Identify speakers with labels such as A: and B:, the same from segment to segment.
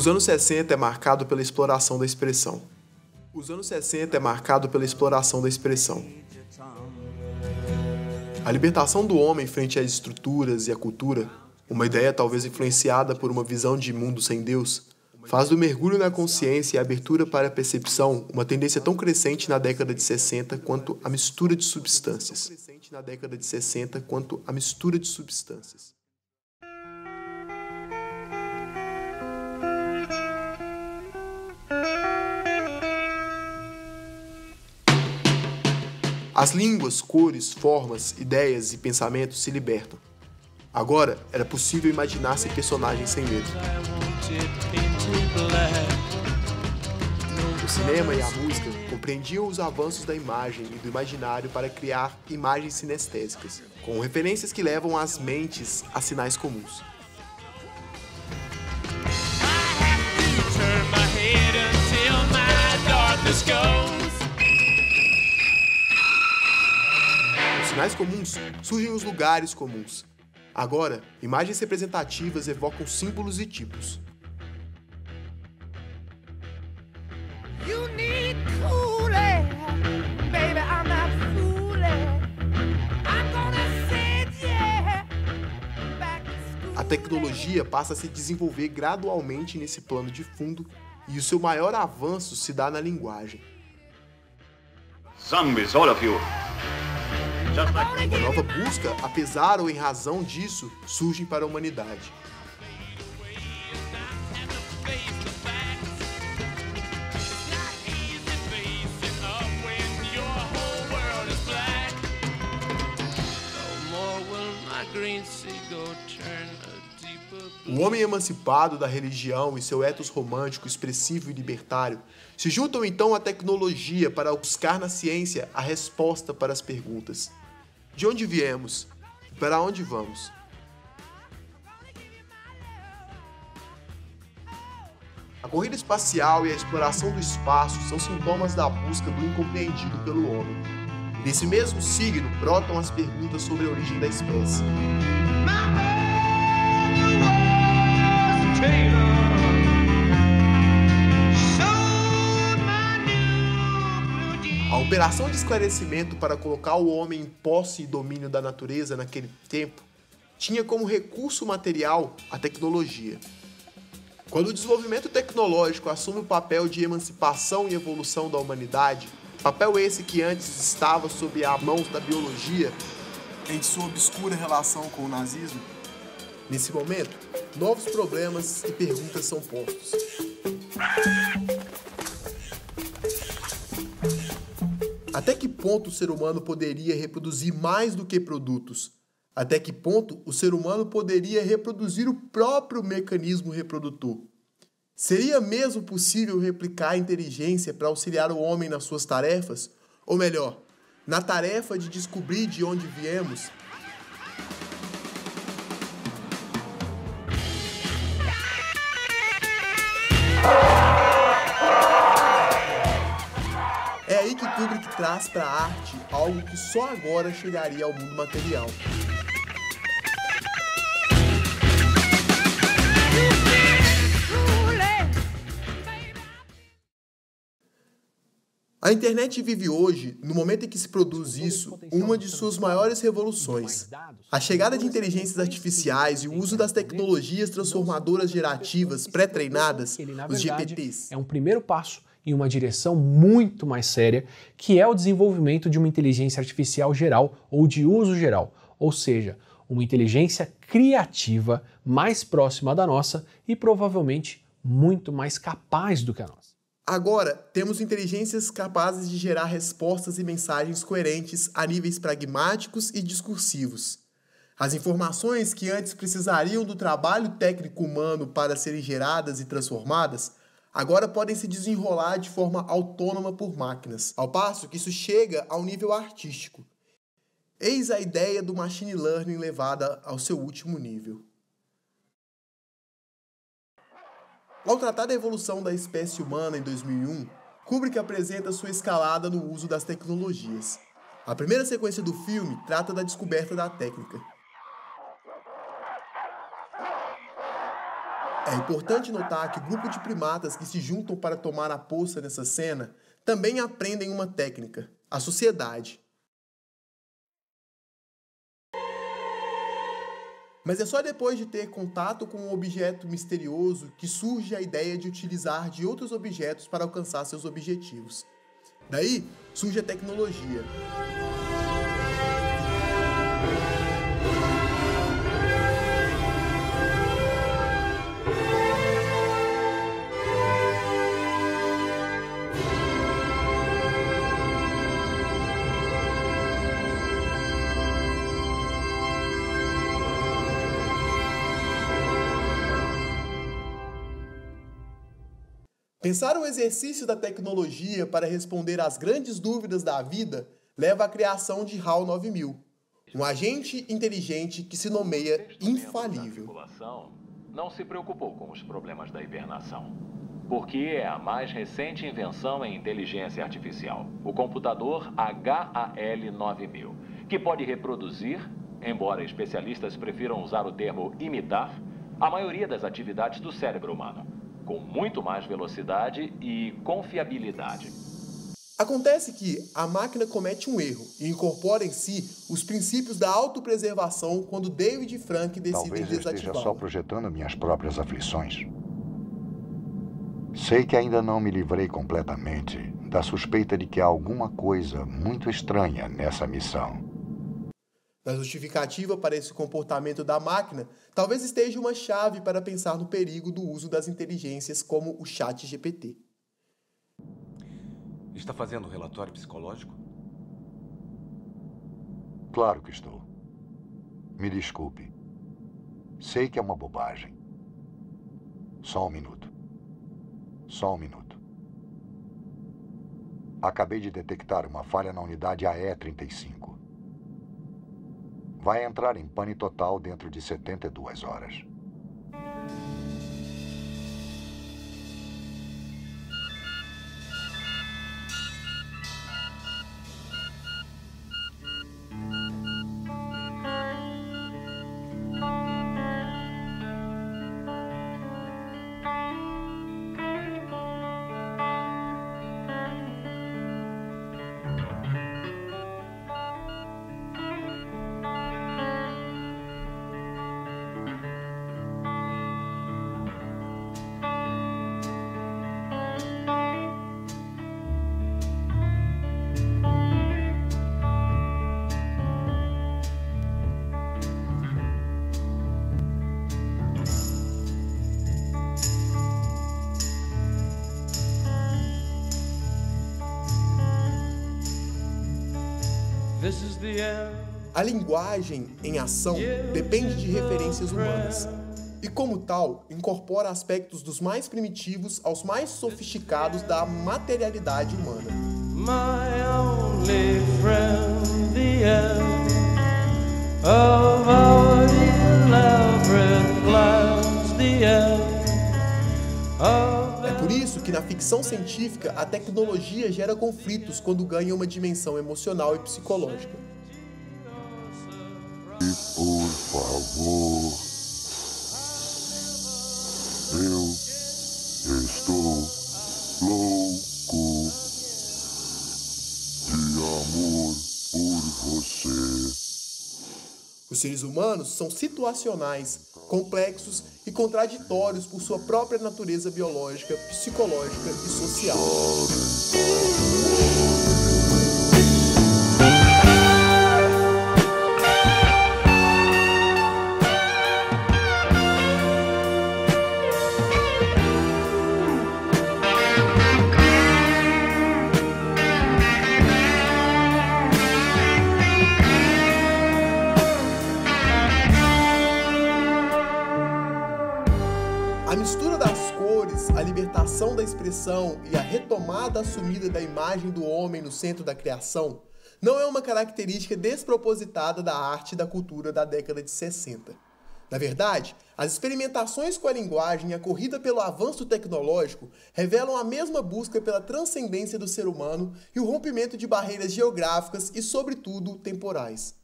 A: Os anos 60 é marcado pela exploração da expressão. A libertação do homem frente às estruturas e à cultura, uma ideia talvez influenciada por uma visão de mundo sem Deus, faz do mergulho na consciência e a abertura para a percepção uma tendência tão crescente na década de 60 quanto a mistura de substâncias. As línguas, cores, formas, ideias e pensamentos se libertam. Agora era possível imaginar-se personagens sem medo. O cinema e a música compreendiam os avanços da imagem e do imaginário para criar imagens sinestésicas, com referências que levam as mentes a sinais comuns. Dos sinais comuns surgem os lugares comuns. Agora, imagens representativas evocam símbolos e tipos. A tecnologia passa a se desenvolver gradualmente nesse plano de fundo e o seu maior avanço se dá na linguagem.
B: Zombies, all of you.
A: Uma nova busca, apesar ou em razão disso, surge para a humanidade. O homem emancipado da religião e seu ethos romântico, expressivo e libertário se juntam então à tecnologia para buscar na ciência a resposta para as perguntas: de onde viemos e para onde vamos? A corrida espacial e a exploração do espaço são sintomas da busca do incompreendido pelo homem. Desse mesmo signo brotam as perguntas sobre a origem da espécie. A operação de esclarecimento para colocar o homem em posse e domínio da natureza naquele tempo tinha como recurso material a tecnologia. Quando o desenvolvimento tecnológico assume o papel de emancipação e evolução da humanidade, papel esse que antes estava sob as mãos da biologia, em sua obscura relação com o nazismo, nesse momento, novos problemas e perguntas são postos. Até que ponto o ser humano poderia reproduzir mais do que produtos? Até que ponto o ser humano poderia reproduzir o próprio mecanismo reprodutor? Seria mesmo possível replicar a inteligência para auxiliar o homem nas suas tarefas? Ou melhor, na tarefa de descobrir de onde viemos? É aí que Kubrick traz para a arte algo que só agora chegaria ao mundo material. A internet vive hoje, no momento em que se produz isso, uma de suas maiores revoluções. A chegada de inteligências artificiais e o uso das tecnologias transformadoras gerativas pré-treinadas, os GPTs.
C: É um primeiro passo em uma direção muito mais séria, que é o desenvolvimento de uma inteligência artificial geral ou de uso geral, ou seja, uma inteligência criativa mais próxima da nossa e provavelmente muito mais capaz do que a nossa.
A: Agora, temos inteligências capazes de gerar respostas e mensagens coerentes a níveis pragmáticos e discursivos. As informações que antes precisariam do trabalho técnico humano para serem geradas e transformadas, agora podem se desenrolar de forma autônoma por máquinas, ao passo que isso chega ao nível artístico. Eis a ideia do machine learning levada ao seu último nível. Ao tratar da evolução da espécie humana em 2001, Kubrick apresenta sua escalada no uso das tecnologias. A primeira sequência do filme trata da descoberta da técnica. É importante notar que o grupo de primatas que se juntam para tomar a poça nessa cena também aprendem uma técnica, a sociedade. Mas é só depois de ter contato com um objeto misterioso que surge a ideia de utilizar de outros objetos para alcançar seus objetivos. Daí surge a tecnologia. Pensar o exercício da tecnologia para responder às grandes dúvidas da vida leva à criação de HAL 9000, um agente inteligente que se nomeia infalível.
B: Não se preocupou com os problemas da hibernação, porque é a mais recente invenção em inteligência artificial, o computador HAL 9000, que pode reproduzir, embora especialistas prefiram usar o termo imitar, a maioria das atividades do cérebro humano, com muito mais velocidade e confiabilidade.
A: Acontece que a máquina comete um erro e incorpora em si os princípios da autopreservação quando David e Frank decidem desativá-la.
D: Talvez eu esteja só projetando minhas próprias aflições. Sei que ainda não me livrei completamente da suspeita de que há alguma coisa muito estranha nessa missão.
A: Na justificativa para esse comportamento da máquina, talvez esteja uma chave para pensar no perigo do uso das inteligências como o ChatGPT.
E: Está fazendo um relatório psicológico?
D: Claro que estou. Me desculpe. Sei que é uma bobagem. Só um minuto. Só um minuto. Acabei de detectar uma falha na unidade AE-35. Vai entrar em pane total dentro de 72 horas.
A: A linguagem em ação depende de referências humanas e, como tal, incorpora aspectos dos mais primitivos aos mais sofisticados da materialidade humana. My only friend, the end of our elaborate plans, the end of... É por isso que na ficção científica a tecnologia gera conflitos quando ganha uma dimensão emocional e psicológica.
D: Por favor, eu estou louco de amor por você.
A: Os seres humanos são situacionais, complexos e contraditórios por sua própria natureza biológica, psicológica e social. A mistura das cores, a libertação da expressão e a retomada assumida da imagem do homem no centro da criação não é uma característica despropositada da arte e da cultura da década de 60. Na verdade, as experimentações com a linguagem e a corrida pelo avanço tecnológico revelam a mesma busca pela transcendência do ser humano e o rompimento de barreiras geográficas e, sobretudo, temporais.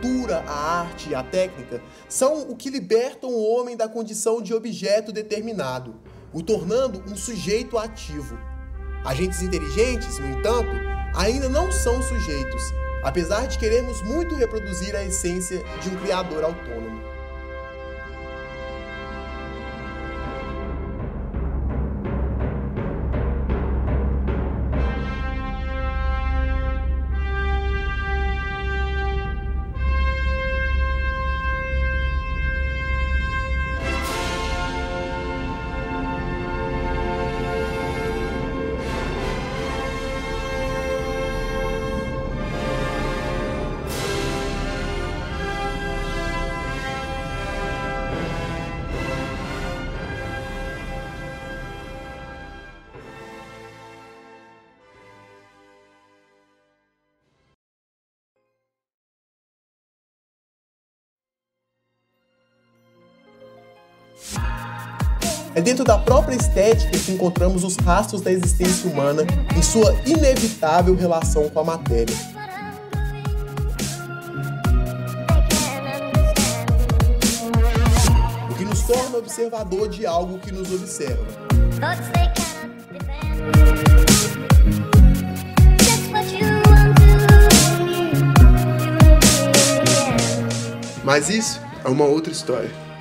A: cultura, a arte e a técnica são o que libertam o homem da condição de objeto determinado, o tornando um sujeito ativo. Agentes inteligentes, no entanto, ainda não são sujeitos, apesar de querermos muito reproduzir a essência de um criador autônomo. É dentro da própria estética que encontramos os rastros da existência humana em sua inevitável relação com a matéria. O que nos torna observador de algo que nos observa. Mas isso é uma outra história.